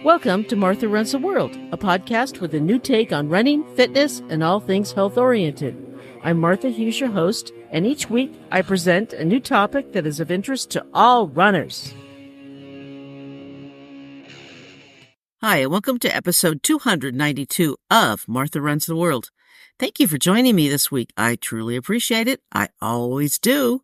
Welcome to Martha Runs the World, a podcast with a new take on running, fitness, and all things health-oriented. I'm Martha Hughes, your host, and each week I present a new topic that is of interest to all runners. Hi, and welcome to episode 292 of Martha Runs the World. Thank you for joining me this week. I truly appreciate it. I always do.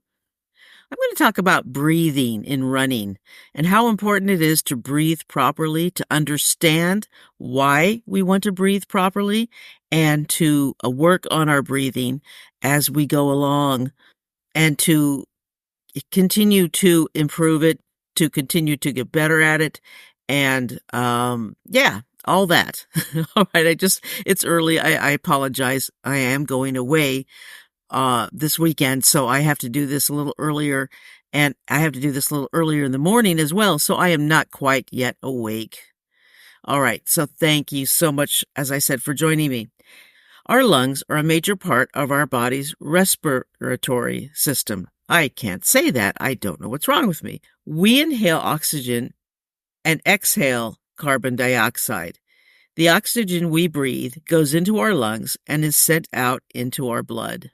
I'm going to talk about breathing in running and how important it is to breathe properly, to understand why we want to breathe properly, and to work on our breathing as we go along and to continue to improve it, to continue to get better at it, and all that. All right, it's early. I apologize. I am going away this weekend, so I have to do this a little earlier, and I have to do this a little earlier in the morning as well, so I am not quite yet awake. All right, so thank you so much, as I said, for joining me. Our lungs are a major part of our body's respiratory system. I can't say that. I don't know what's wrong with me. We inhale oxygen and exhale carbon dioxide. The oxygen we breathe goes into our lungs and is sent out into our blood.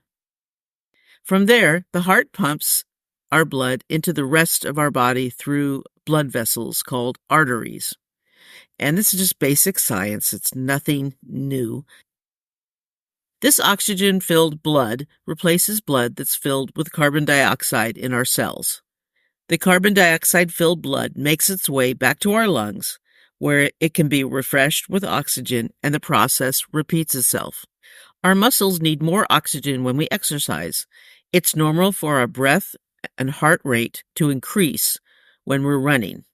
From there, the heart pumps our blood into the rest of our body through blood vessels called arteries. And this is just basic science. It's nothing new. This oxygen-filled blood replaces blood that's filled with carbon dioxide in our cells. The carbon dioxide-filled blood makes its way back to our lungs, where it can be refreshed with oxygen, and the process repeats itself. Our muscles need more oxygen when we exercise. It's normal for our breath and heart rate to increase when we're running.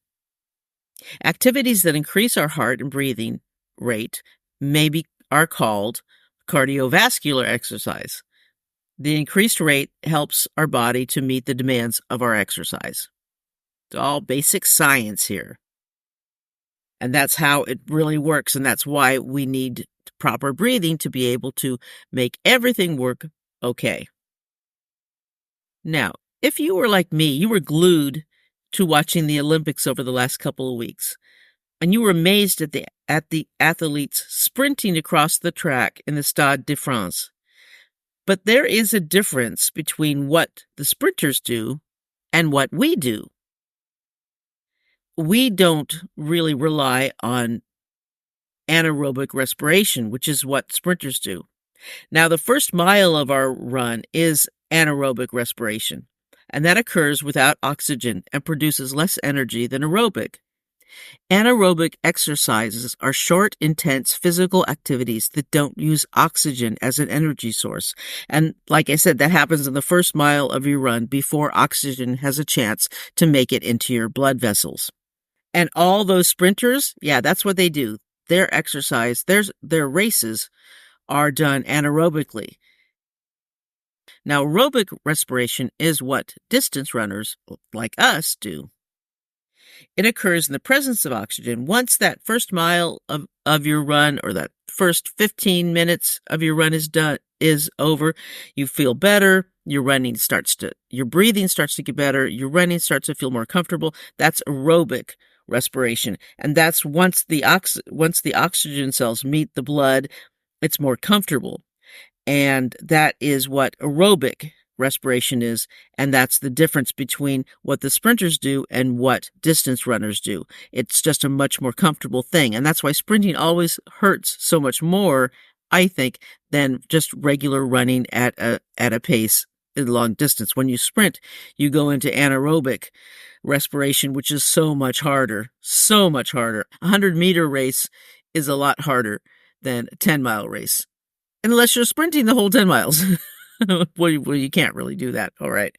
Activities that increase our heart and breathing rate are called cardiovascular exercise. The increased rate helps our body to meet the demands of our exercise. It's all basic science here. And that's how it really works, and that's why we need proper breathing to be able to make everything work okay. Now, if you were like me, you were glued to watching the Olympics over the last couple of weeks, and you were amazed at the athletes sprinting across the track in the Stade de France. But there is a difference between what the sprinters do and what we do. We don't really rely on anaerobic respiration, which is what sprinters do. Now, the first mile of our run is anaerobic respiration, and that occurs without oxygen and produces less energy than aerobic. Anaerobic exercises are short, intense physical activities that don't use oxygen as an energy source. And like I said, that happens in the first mile of your run before oxygen has a chance to make it into your blood vessels. And all those sprinters, that's what they do. Their exercise, their races are done anaerobically. Now, aerobic respiration is what distance runners like us do. It occurs in the presence of oxygen. Once that first mile of your run, or that first 15 minutes of your run is over, you feel better. Your breathing starts to get better. Your running starts to feel more comfortable. That's aerobic respiration. And that's once the oxygen cells meet the blood, it's more comfortable. And that is what aerobic respiration is. And that's the difference between what the sprinters do and what distance runners do. It's just a much more comfortable thing. And that's why sprinting always hurts so much more, I think, than just regular running at a pace in long distance. When you sprint, you go into anaerobic respiration, which is so much harder. A 100-meter race is a lot harder than a 10-mile race. Unless you're sprinting the whole 10 miles. Well, you can't really do that. All right.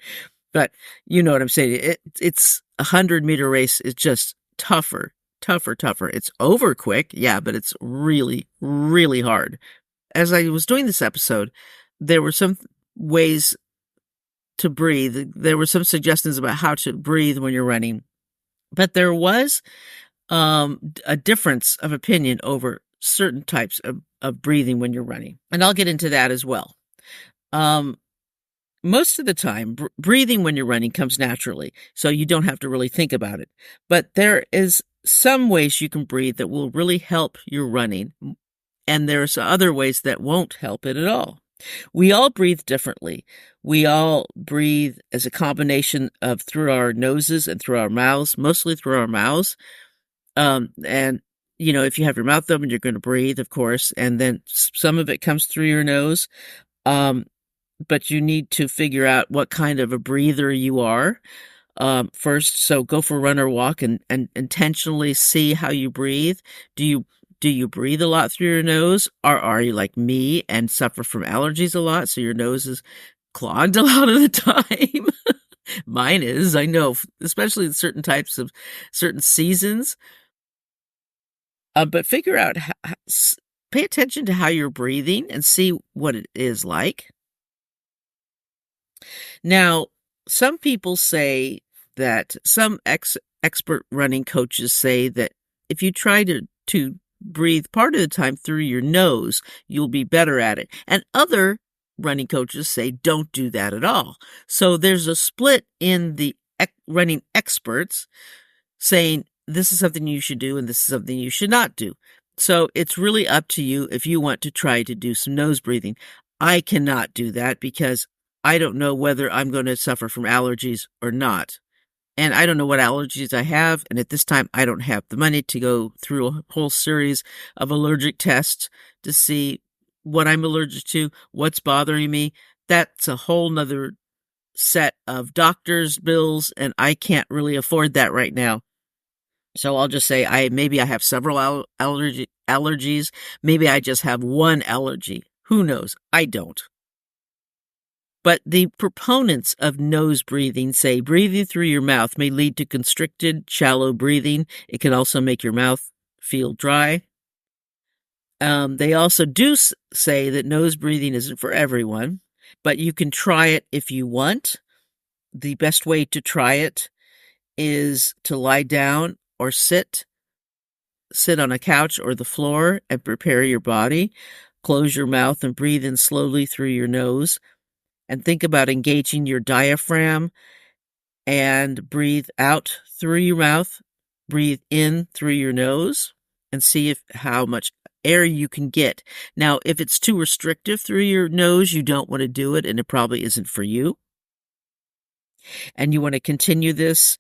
But you know what I'm saying. It's a 100-meter race is just tougher. It's over quick. Yeah, but it's really, really hard. As I was doing this episode, there were some ways to breathe. There were some suggestions about how to breathe when you're running. But there was a difference of opinion over certain types of breathing when you're running. And I'll get into that as well. Most of the time, breathing when you're running comes naturally, so you don't have to really think about it. But there is some ways you can breathe that will really help your running, and there's other ways that won't help it at all. We all breathe differently. We all breathe as a combination of through our noses and through our mouths, mostly through our mouths. And if you have your mouth open, you're going to breathe, of course, and then some of it comes through your nose. But you need to figure out what kind of a breather you are first. So go for a run or walk and intentionally see how you breathe. Do you breathe a lot through your nose, or are you like me and suffer from allergies a lot, so your nose is clogged a lot of the time? Mine is, I know, especially in certain types of certain seasons. But figure out, pay attention to how you're breathing and see what it is like. Now, some people say that some expert running coaches say that if you try to breathe part of the time through your nose, you'll be better at it. And other running coaches say don't do that at all. So there's a split in the running experts saying this is something you should do and this is something you should not do. So it's really up to you if you want to try to do some nose breathing. I cannot do that because I don't know whether I'm going to suffer from allergies or not. And I don't know what allergies I have. And at this time, I don't have the money to go through a whole series of allergic tests to see what I'm allergic to, what's bothering me. That's a whole nother set of doctor's bills, and I can't really afford that right now. So I'll just say maybe I have several allergies. Maybe I just have one allergy. Who knows? I don't. But the proponents of nose breathing say breathing through your mouth may lead to constricted, shallow breathing. It can also make your mouth feel dry. They also do say that nose breathing isn't for everyone, but you can try it if you want. The best way to try it is to lie down or sit on a couch or the floor and prepare your body. Close your mouth and breathe in slowly through your nose. And think about engaging your diaphragm and breathe out through your mouth, breathe in through your nose, and see how much air you can get. Now, if it's too restrictive through your nose, you don't want to do it, and it probably isn't for you. And you want to continue this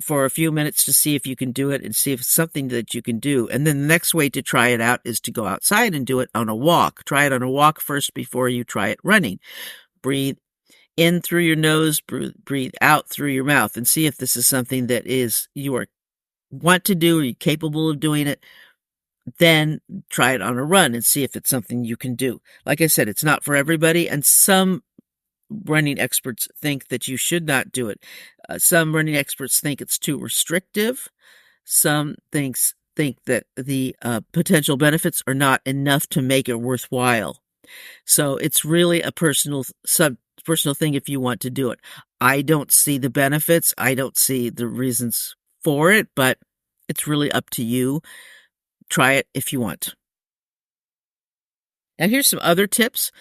for a few minutes to see if you can do it and see if it's something that you can do. And then the next way to try it out is to go outside and do it on a walk. Try it on a walk first before you try it running. Breathe in through your nose, breathe out through your mouth, and see if this is something that you want to do, or you're capable of doing it. Then try it on a run and see if it's something you can do. Like I said, it's not for everybody, and some running experts think that you should not do it. Some running experts think it's too restrictive. Some think that the potential benefits are not enough to make it worthwhile. So it's really a personal thing if you want to do it. I don't see the benefits. I don't see the reasons for it, but it's really up to you. Try it if you want. Now here's some other tips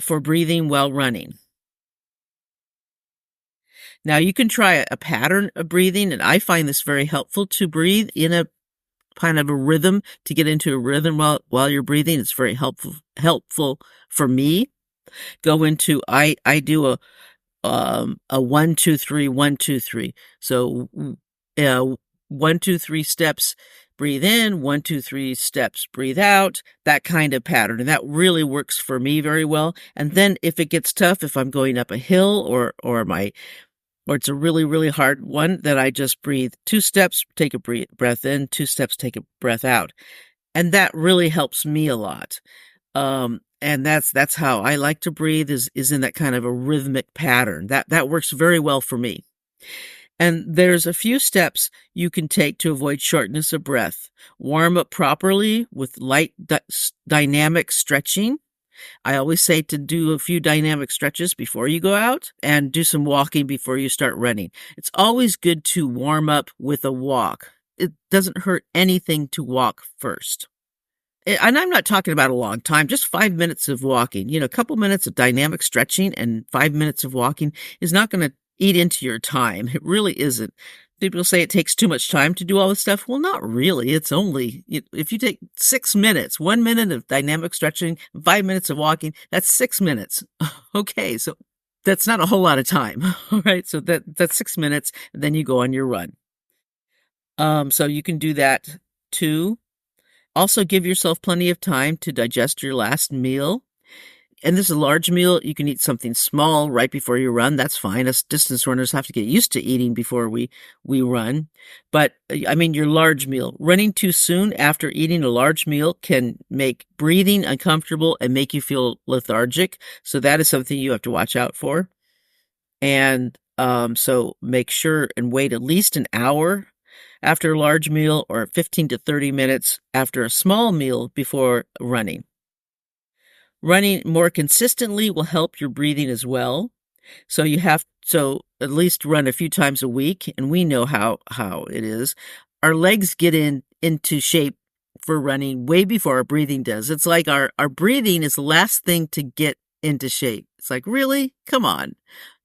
for breathing while running. Now you can try a pattern of breathing, and I find this very helpful to breathe in a kind of a rhythm, to get into a rhythm while you're breathing. It's very helpful for me. Go into, I do a 1, 2, 3, 1, 2, 3. So 1, 2, 3 steps, breathe in, 1, 2, 3 steps, breathe out, that kind of pattern. And that really works for me very well. And then if it gets tough, if I'm going up a hill or it's a really, really hard one, then I just breathe 2 steps, take a breath in, 2 steps, take a breath out. And that really helps me a lot. And that's how I like to breathe, is in that kind of a rhythmic pattern. That works very well for me. And there's a few steps you can take to avoid shortness of breath. Warm up properly with light dynamic stretching. I always say to do a few dynamic stretches before you go out, and do some walking before you start running. It's always good to warm up with a walk. It doesn't hurt anything to walk first. And I'm not talking about a long time, just 5 minutes of walking. A couple minutes of dynamic stretching and 5 minutes of walking is not going to eat into your time. It really isn't. People say it takes too much time to do all this stuff. Well, not really. It's only, if you take 6 minutes, 1 minute of dynamic stretching, 5 minutes of walking, that's 6 minutes. Okay, so that's not a whole lot of time. All right, so that's 6 minutes, and then you go on your run. So you can do that too. Also, give yourself plenty of time to digest your last meal. And this is a large meal. You can eat something small right before you run. That's fine. Us distance runners have to get used to eating before we run. But I mean, your large meal. Running too soon after eating a large meal can make breathing uncomfortable and make you feel lethargic. So that is something you have to watch out for. And so make sure and wait at least an hour after a large meal or 15 to 30 minutes after a small meal before running. Running more consistently will help your breathing as well. So at least run a few times a week, and we know how it is. Our legs get into shape for running way before our breathing does. It's like our breathing is the last thing to get into shape. It's like, really? Come on.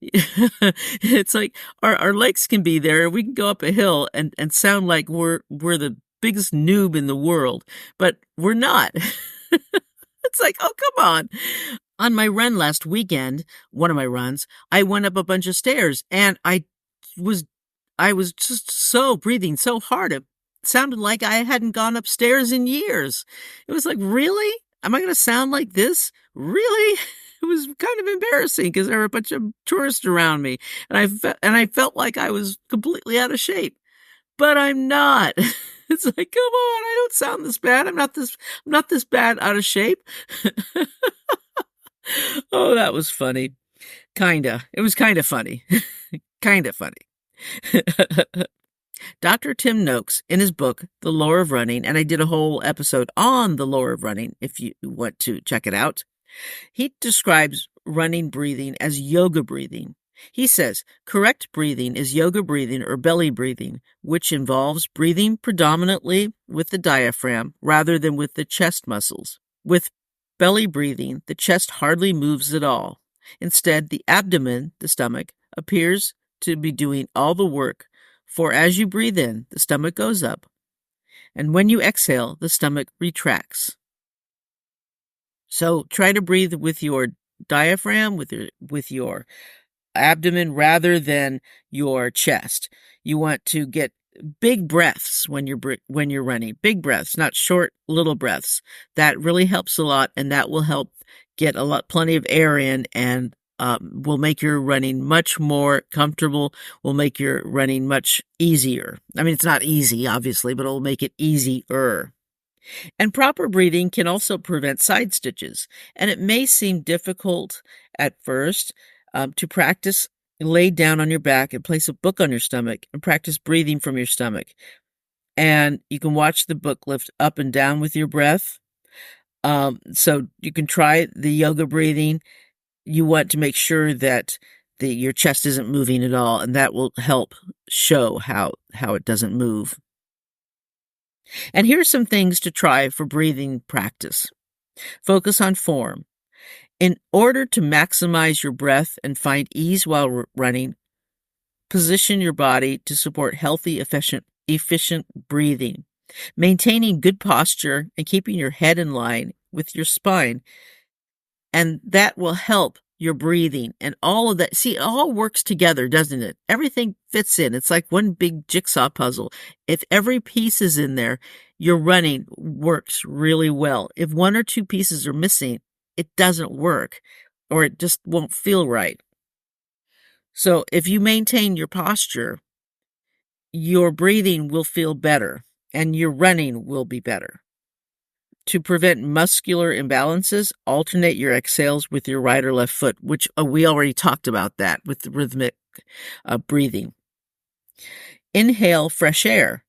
It's like our legs can be there. We can go up a hill and sound like we're the biggest noob in the world, but we're not. It's like, oh, come on. On my run last weekend, one of my runs, I went up a bunch of stairs and I was just so breathing so hard. It sounded like I hadn't gone upstairs in years. It was like, really? Am I going to sound like this? Really? It was kind of embarrassing because there were a bunch of tourists around me and I felt like I was completely out of shape, but I'm not. It's like, come on, I don't sound this bad. I'm not this bad out of shape. Oh, that was funny. Kinda. It was kind of funny. Kind of funny. Dr. Tim Noakes, in his book, The Lore of Running, and I did a whole episode on The Lore of Running, if you want to check it out, he describes running breathing as yoga breathing. He says, correct breathing is yoga breathing or belly breathing, which involves breathing predominantly with the diaphragm rather than with the chest muscles. With belly breathing, the chest hardly moves at all. Instead, the abdomen, the stomach, appears to be doing all the work, for as you breathe in, the stomach goes up, and when you exhale, the stomach retracts. So try to breathe with your diaphragm, with your abdomen rather than your chest. You want to get big breaths when you're running. Big breaths, not short little breaths. That really helps a lot, and that will help get plenty of air in, and will make your running much more comfortable. Will make your running much easier. I mean, it's not easy, obviously, but it'll make it easier. And proper breathing can also prevent side stitches. And it may seem difficult at first to practice. Lay down on your back and place a book on your stomach and practice breathing from your stomach. And you can watch the book lift up and down with your breath. So you can try the yoga breathing. You want to make sure that your chest isn't moving at all, and that will help show how it doesn't move. And here are some things to try for breathing practice. Focus on form. In order to maximize your breath and find ease while running, position your body to support healthy, efficient breathing. Maintaining good posture and keeping your head in line with your spine, and that will help your breathing and all of that. See, it all works together, doesn't it? Everything fits in. It's like one big jigsaw puzzle. If every piece is in there, your running works really well. If one or two pieces are missing, it doesn't work, or it just won't feel right. So if you maintain your posture, your breathing will feel better and your running will be better. To prevent muscular imbalances, alternate your exhales with your right or left foot, which we already talked about that with the rhythmic breathing. Inhale fresh air.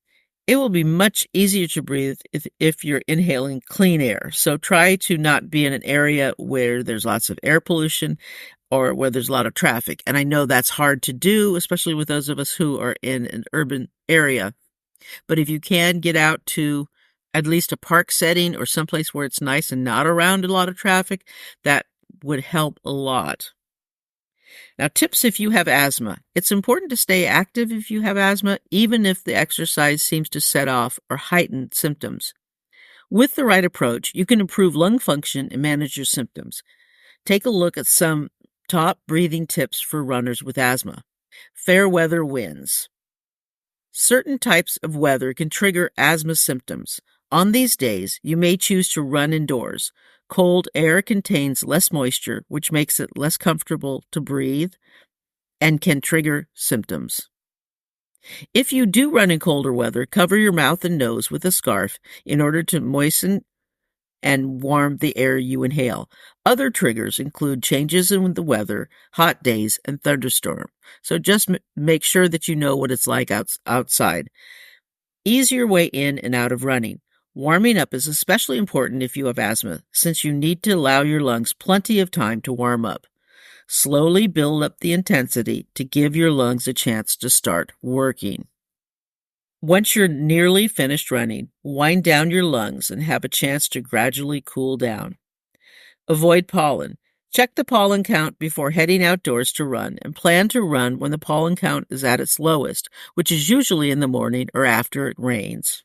It will be much easier to breathe if you're inhaling clean air. So try to not be in an area where there's lots of air pollution or where there's a lot of traffic. And I know that's hard to do, especially with those of us who are in an urban area. But if you can get out to at least a park setting or someplace where it's nice and not around a lot of traffic, that would help a lot. Now, tips if you have asthma. It's important to stay active if you have asthma, even if the exercise seems to set off or heighten symptoms. With the right approach, you can improve lung function and manage your symptoms. Take a look at some top breathing tips for runners with asthma. Fair weather winds. Certain types of weather can trigger asthma symptoms. On these days, you may choose to run indoors. Cold air contains less moisture, which makes it less comfortable to breathe and can trigger symptoms. If you do run in colder weather, cover your mouth and nose with a scarf in order to moisten and warm the air you inhale. Other triggers include changes in the weather, hot days, and thunderstorm. So just make sure that you know what it's like outside. Ease your way in and out of running. Warming up is especially important if you have asthma, since you need to allow your lungs plenty of time to warm up. Slowly build up the intensity to give your lungs a chance to start working. Once you're nearly finished running, wind down your lungs and have a chance to gradually cool down. Avoid pollen. Check the pollen count before heading outdoors to run, and plan to run when the pollen count is at its lowest, which is usually in the morning or after it rains.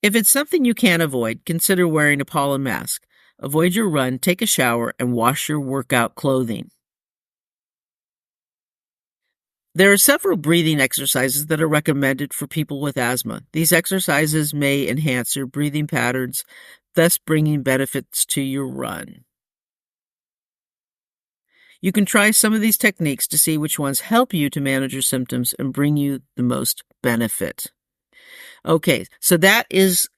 If it's something you can't avoid, consider wearing a pollen mask. Avoid your run, take a shower, and wash your workout clothing. There are several breathing exercises that are recommended for people with asthma. These exercises may enhance your breathing patterns, thus bringing benefits to your run. You can try some of these techniques to see which ones help you to manage your symptoms and bring you the most benefit. Okay, so that is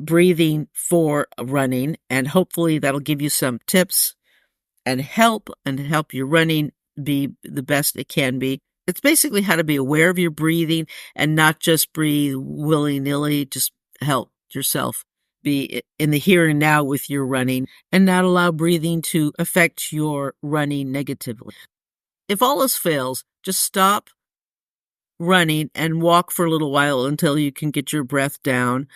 breathing for running, and hopefully that'll give you some tips and help your running be the best it can be. It's basically how to be aware of your breathing and not just breathe willy-nilly. Just help yourself be in the here and now with your running and not allow breathing to affect your running negatively. If all else fails, just stop running and walk for a little while until you can get your breath down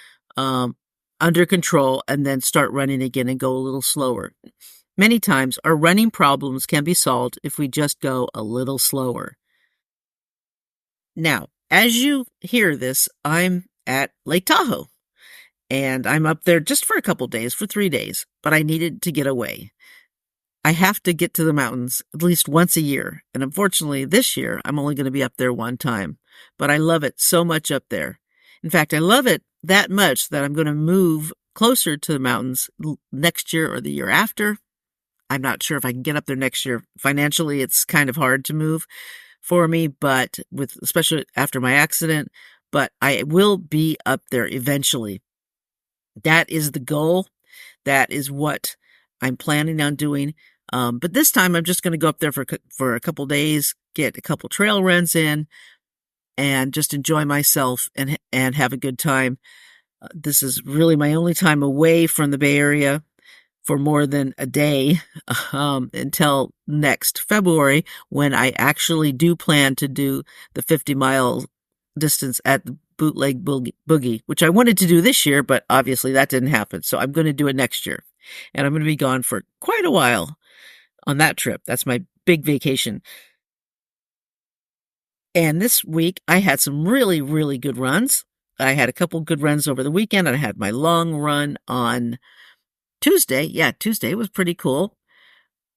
under control, and then start running again and go a little slower. Many times, our running problems can be solved if we just go a little slower. Now, as you hear this, I'm at Lake Tahoe, and I'm up there just for a couple days, for 3 days, but I needed to get away. I have to get to the mountains at least once a year, and unfortunately this year I'm only going to be up there one time, but I love it so much up there. In fact, I love it that much that I'm going to move closer to the mountains next year or the year after. I'm not sure if I can get up there next year. Financially, it's kind of hard to move for me, but especially after my accident, but I will be up there eventually. That is the goal. That is what I'm planning on doing. But this time I'm just going to go up there for a couple days, get a couple trail runs in, and just enjoy myself and have a good time. This is really my only time away from the Bay Area for more than a day until next February, when I actually do plan to do the 50-mile distance at the Bootleg Boogie, which I wanted to do this year, but obviously that didn't happen. So I'm going to do it next year. And I'm going to be gone for quite a while on that trip. That's my big vacation. And this week I had some really, really good runs. I had a couple good runs over the weekend, and I had my long run on Tuesday. Yeah, Tuesday was pretty cool.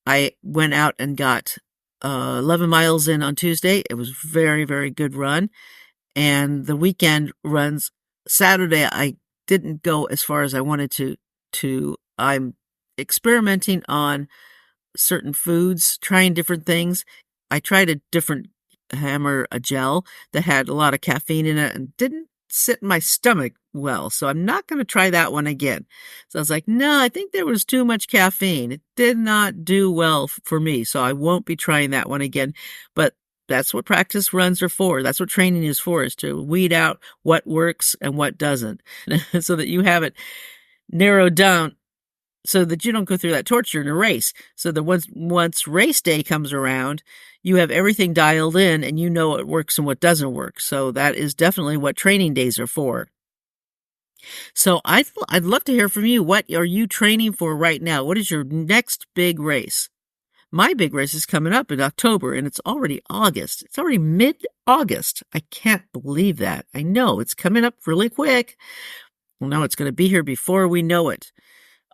I went out and got 11 miles in on Tuesday. It was very, very good run. And the weekend runs, Saturday, I didn't go as far as I wanted to. I'm experimenting on certain foods, trying different things. I tried a different hammer, a gel that had a lot of caffeine in it and didn't sit in my stomach well. So I'm not going to try that one again. So I was like, no, I think there was too much caffeine. It did not do well for me. So I won't be trying that one again. But that's what practice runs are for. That's what training is for, is to weed out what works and what doesn't so that you have it narrowed down, so that you don't go through that torture in a race. So that once race day comes around, you have everything dialed in and you know what works and what doesn't work. So that is definitely what training days are for. So I'd love to hear from you. What are you training for right now? What is your next big race? My big race is coming up in October, and it's already August. It's already mid-August. I can't believe that. I know, it's coming up really quick. Well, no, it's going to be here before we know it.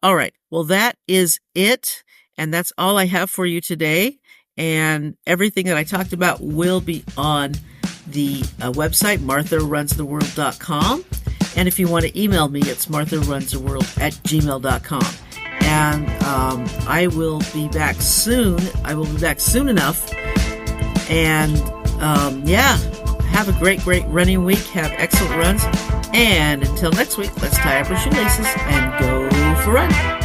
All right. Well, that is it. And that's all I have for you today. And everything that I talked about will be on the website, martharunstheworld.com. And if you want to email me, it's martharunstheworld@gmail.com. And I will be back soon. I will be back soon enough. And have a great running week. Have excellent runs. And until next week, let's tie up our shoelaces and go for a run.